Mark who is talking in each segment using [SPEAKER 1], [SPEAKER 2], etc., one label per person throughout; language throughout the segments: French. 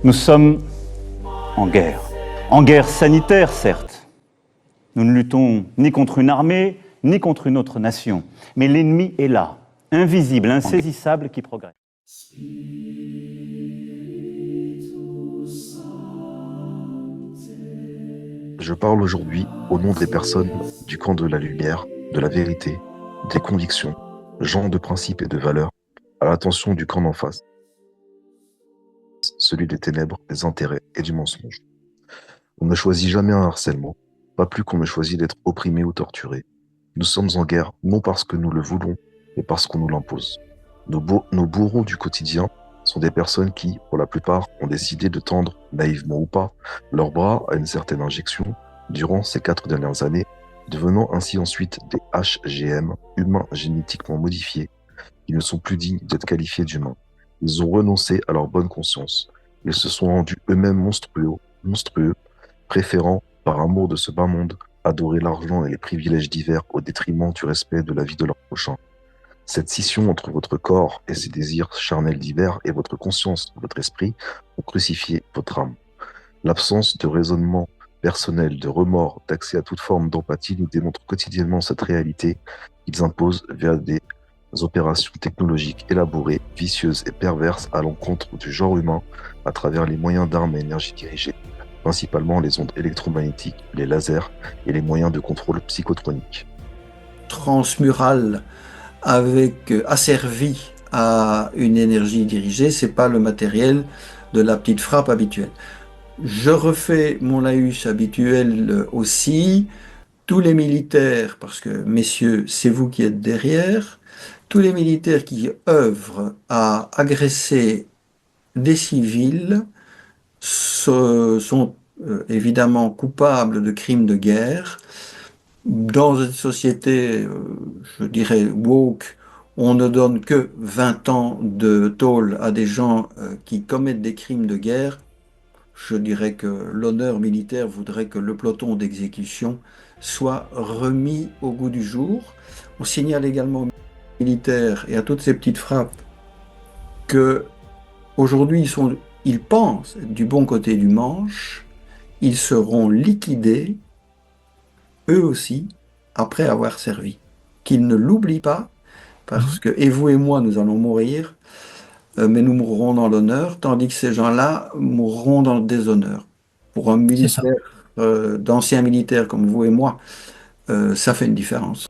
[SPEAKER 1] Nous sommes en guerre sanitaire certes. Nous ne luttons ni contre une armée, ni contre une autre nation. Mais l'ennemi est là, invisible, insaisissable, qui progresse.
[SPEAKER 2] Je parle aujourd'hui au nom des personnes du camp de la lumière, de la vérité, des convictions, gens de principes et de valeurs, à l'attention du camp d'en face, celui des ténèbres, des intérêts et du mensonge. On ne choisit jamais un harcèlement, pas plus qu'on ne choisit d'être opprimé ou torturé. Nous sommes en guerre, non parce que nous le voulons, mais parce qu'on nous l'impose. Nos bourreaux du quotidien sont des personnes qui, pour la plupart, ont décidé de tendre, naïvement ou pas, leurs bras à une certaine injection durant ces 4 dernières années, devenant ainsi ensuite des HGM, humains génétiquement modifiés, qui ne sont plus dignes d'être qualifiés d'humains. Ils ont renoncé à leur bonne conscience. Ils se sont rendus eux-mêmes monstrueux, préférant, par amour de ce bas monde, adorer l'argent et les privilèges divers au détriment du respect de la vie de leur prochain. Cette scission entre votre corps et ses désirs charnels divers et votre conscience, votre esprit, ont crucifié votre âme. L'absence de raisonnement personnel, de remords, d'accès à toute forme d'empathie nous démontre quotidiennement cette réalité qu'ils imposent via des opérations technologiques élaborées, vicieuses et perverses à l'encontre du genre humain à travers les moyens d'armes et énergie dirigées, principalement les ondes électromagnétiques, les lasers et les moyens de contrôle psychotronique.
[SPEAKER 3] Transmural asservi à une énergie dirigée, c'est pas le matériel de la petite frappe habituelle. Je refais mon laïus habituel aussi. Tous les militaires, parce que messieurs, c'est vous qui êtes derrière, tous les militaires qui œuvrent à agresser des civils sont évidemment coupables de crimes de guerre. Dans une société, je dirais, woke, on ne donne que 20 ans de tôle à des gens qui commettent des crimes de guerre. Je dirais que l'honneur militaire voudrait que le peloton d'exécution soit remis au goût du jour. On signale également aux militaires et à toutes ces petites frappes que aujourd'hui ils pensent être du bon côté du manche. Ils seront liquidés, eux aussi, après avoir servi. Qu'ils ne l'oublient pas, parce que, et vous et moi, nous allons mourir, mais nous mourrons dans l'honneur, tandis que ces gens-là mourront dans le déshonneur. Pour un militaire, d'anciens militaires comme vous et moi, ça fait une différence.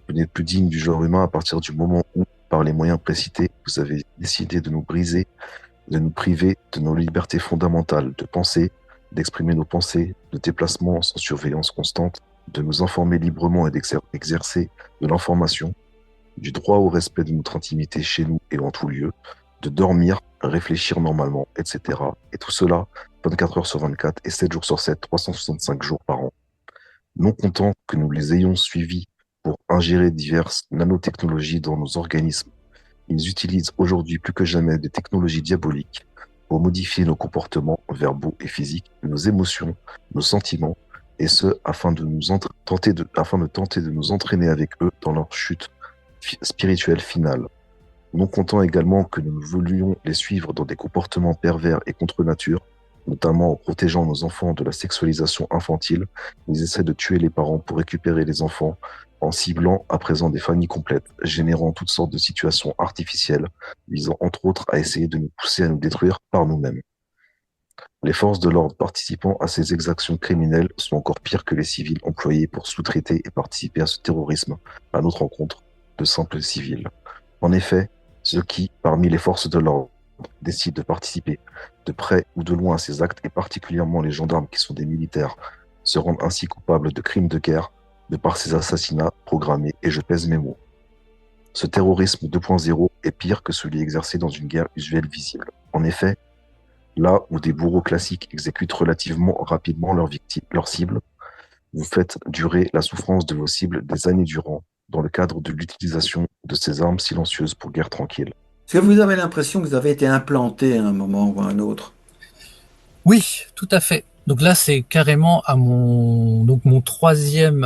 [SPEAKER 2] Vous n'êtes plus digne du genre humain à partir du moment où, par les moyens précités, vous avez décidé de nous briser, de nous priver de nos libertés fondamentales de penser, d'exprimer nos pensées, de déplacement sans surveillance constante, de nous informer librement et d'exercer de l'information, du droit au respect de notre intimité chez nous et en tout lieu, de dormir, réfléchir normalement, etc. Et tout cela 24 heures sur 24 et 7 jours sur 7, 365 jours par an. Non content que nous les ayons suivis pour ingérer diverses nanotechnologies dans nos organismes, ils utilisent aujourd'hui plus que jamais des technologies diaboliques pour modifier nos comportements verbaux et physiques, nos émotions, nos sentiments, et ce, afin de tenter de nous entraîner avec eux dans leur chute spirituelle finale. Non content également que nous voulions les suivre dans des comportements pervers et contre nature, notamment en protégeant nos enfants de la sexualisation infantile, ils essaient de tuer les parents pour récupérer les enfants en ciblant à présent des familles complètes, générant toutes sortes de situations artificielles, visant entre autres à essayer de nous pousser à nous détruire par nous-mêmes. Les forces de l'ordre participant à ces exactions criminelles sont encore pires que les civils employés pour sous-traiter et participer à ce terrorisme, à notre rencontre, de simples civils. En effet, ceux qui, parmi les forces de l'ordre, décident de participer de près ou de loin à ces actes, et particulièrement les gendarmes qui sont des militaires, se rendent ainsi coupables de crimes de guerre de par ces assassinats programmés, et je pèse mes mots. Ce terrorisme 2.0 est pire que celui exercé dans une guerre usuelle visible. En effet, là où des bourreaux classiques exécutent relativement rapidement leurs cibles, vous faites durer la souffrance de vos cibles des années durant, dans le cadre de l'utilisation de ces armes silencieuses pour guerre tranquille.
[SPEAKER 3] Est-ce que vous avez l'impression que vous avez été implanté à un moment ou à un autre?
[SPEAKER 4] Oui, tout à fait. Donc là, c'est carrément à mon troisième,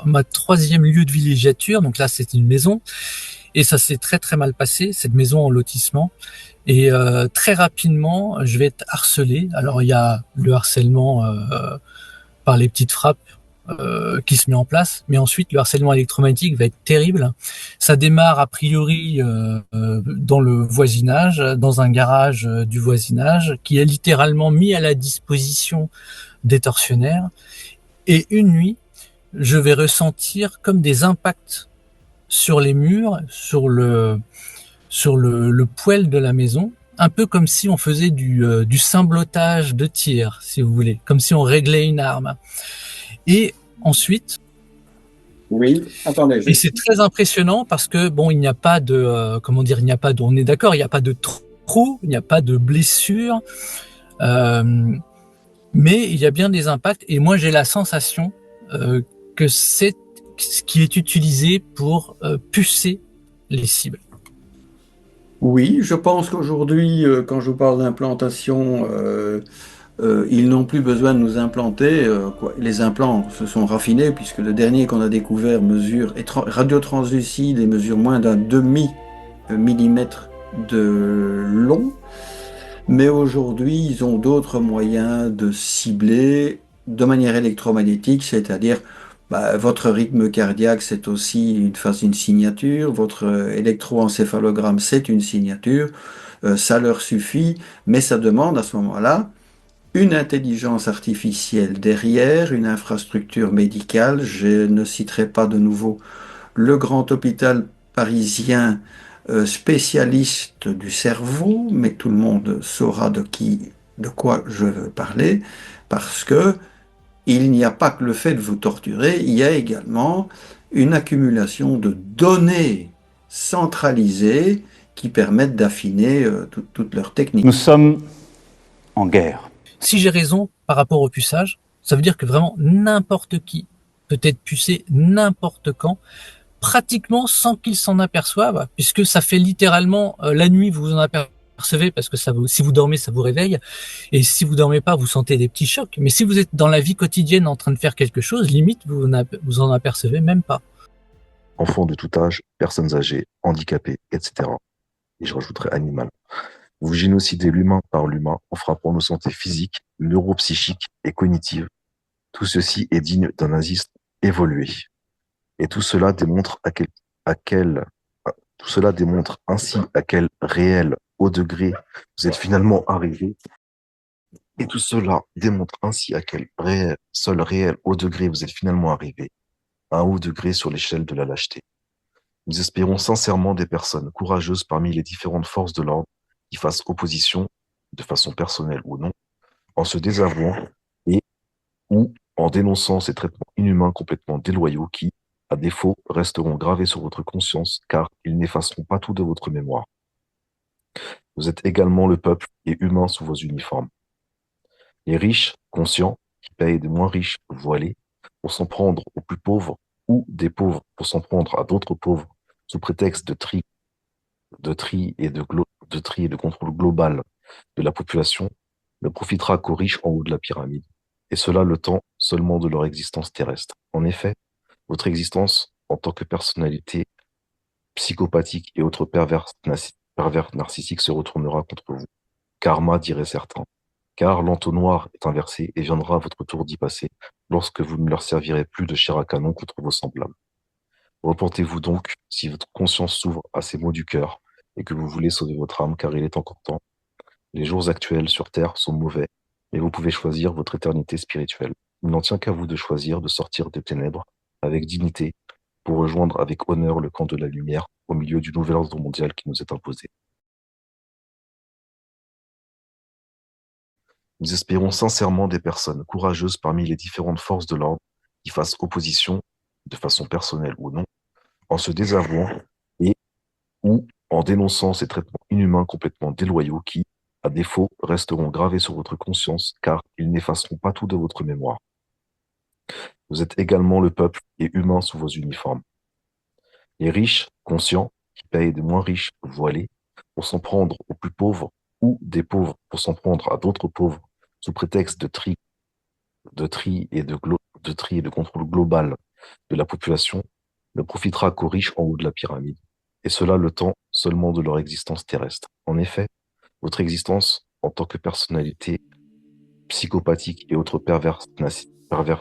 [SPEAKER 4] ma troisième lieu de villégiature. Donc là, c'est une maison. Et ça s'est très très mal passé, cette maison en lotissement. Et très rapidement, je vais être harcelé. Alors il y a le harcèlement par les petites frappes qui se met en place, mais ensuite le harcèlement électromagnétique va être terrible. Ça démarre a priori dans le voisinage, dans un garage du voisinage, qui est littéralement mis à la disposition des tortionnaires. Et une nuit, je vais ressentir comme des impacts sur les murs, sur le poêle de la maison, un peu comme si on faisait du symblotage de tir, si vous voulez, comme si on réglait une arme. Et ensuite,
[SPEAKER 3] Oui, attendez.
[SPEAKER 4] et c'est très impressionnant parce que bon, il n'y a pas de, comment dire, il n'y a pas de, on est d'accord, il n'y a pas de trou, il n'y a pas de blessure, mais il y a bien des impacts. Et moi, j'ai la sensation que c'est ce qui est utilisé pour pucer les cibles.
[SPEAKER 3] Oui, je pense qu'aujourd'hui, quand je vous parle d'implantation, ils n'ont plus besoin de nous implanter. Les implants se sont raffinés puisque le dernier qu'on a découvert est radiotranslucide et mesure moins d'un demi-millimètre de long. Mais aujourd'hui, ils ont d'autres moyens de cibler de manière électromagnétique, c'est-à-dire votre rythme cardiaque, c'est aussi une signature, votre électroencéphalogramme, c'est une signature. Ça leur suffit, mais ça demande à ce moment-là une intelligence artificielle derrière, une infrastructure médicale. Je ne citerai pas de nouveau le grand hôpital parisien spécialiste du cerveau, mais tout le monde saura de quoi je veux parler, parce que il n'y a pas que le fait de vous torturer, il y a également une accumulation de données centralisées qui permettent d'affiner toute leur technique.
[SPEAKER 1] Nous sommes en guerre.
[SPEAKER 4] Si j'ai raison par rapport au puçage, ça veut dire que vraiment n'importe qui peut être pucé n'importe quand, pratiquement sans qu'il s'en aperçoive, puisque ça fait littéralement la nuit, vous en apercevez parce que si vous dormez, ça vous réveille, et si vous dormez pas, vous sentez des petits chocs. Mais si vous êtes dans la vie quotidienne en train de faire quelque chose, limite vous en apercevez même pas.
[SPEAKER 2] Enfants de tout âge, personnes âgées, handicapées, etc. Et je rajouterai animal. Vous génocidez l'humain par l'humain en frappant nos santé physique, neuropsychique et cognitive. Tout ceci est digne d'un nazisme évolué. Et tout cela démontre tout cela démontre ainsi à quel réel haut degré vous êtes finalement arrivé. Et tout cela démontre ainsi à quel seul réel haut degré vous êtes finalement arrivé. À un haut degré sur l'échelle de la lâcheté. Nous espérons sincèrement des personnes courageuses parmi les différentes forces de l'ordre qui fassent opposition, de façon personnelle ou non, en se désavouant et ou en dénonçant ces traitements inhumains complètement déloyaux qui, à défaut, resteront gravés sur votre conscience car ils n'effaceront pas tout de votre mémoire. Vous êtes également le peuple et humain sous vos uniformes. Les riches, conscients, qui payent des moins riches voilés pour s'en prendre aux plus pauvres ou des pauvres pour s'en prendre à d'autres pauvres sous prétexte de tri et de contrôle global de la population ne profitera qu'aux riches en haut de la pyramide, et cela le temps seulement de leur existence terrestre. En effet, votre existence en tant que personnalité psychopathique et autres pervers narcissiques se retournera contre vous. Karma, diraient certains. Car l'entonnoir est inversé et viendra à votre tour d'y passer lorsque vous ne leur servirez plus de chair à canon contre vos semblables. Reportez-vous donc si votre conscience s'ouvre à ces mots du cœur et que vous voulez sauver votre âme car il est encore temps. Les jours actuels sur Terre sont mauvais, mais vous pouvez choisir votre éternité spirituelle. Il n'en tient qu'à vous de choisir de sortir des ténèbres avec dignité pour rejoindre avec honneur le camp de la lumière au milieu du nouvel ordre mondial qui nous est imposé. Nous espérons sincèrement des personnes courageuses parmi les différentes forces de l'ordre qui fassent opposition, de façon personnelle ou non, en se désavouant et ou en dénonçant ces traitements inhumains complètement déloyaux qui, à défaut, resteront gravés sur votre conscience car ils n'effaceront pas tout de votre mémoire. Vous êtes également le peuple et humain sous vos uniformes. Les riches, conscients, qui payent des moins riches voilés pour s'en prendre aux plus pauvres ou des pauvres pour s'en prendre à d'autres pauvres sous prétexte de tri et de contrôle global de la population ne profitera qu'aux riches en haut de la pyramide, et cela le temps seulement de leur existence terrestre. En effet, votre existence en tant que personnalité psychopathique et autres pervers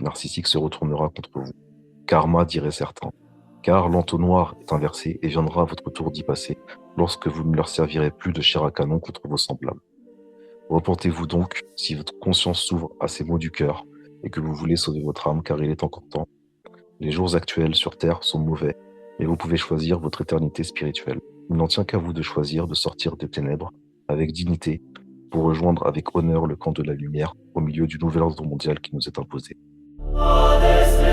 [SPEAKER 2] narcissiques se retournera contre vous. Karma, diraient certains. Car l'entonnoir est inversé et viendra à votre tour d'y passer lorsque vous ne leur servirez plus de chair à canon contre vos semblables. Repentez-vous donc si votre conscience s'ouvre à ces mots du cœur et que vous voulez sauver votre âme car il est encore temps. Les jours actuels sur Terre sont mauvais, mais vous pouvez choisir votre éternité spirituelle. Il n'en tient qu'à vous de choisir de sortir des ténèbres avec dignité pour rejoindre avec honneur le camp de la lumière au milieu du nouvel ordre mondial qui nous est imposé.
[SPEAKER 5] Adeste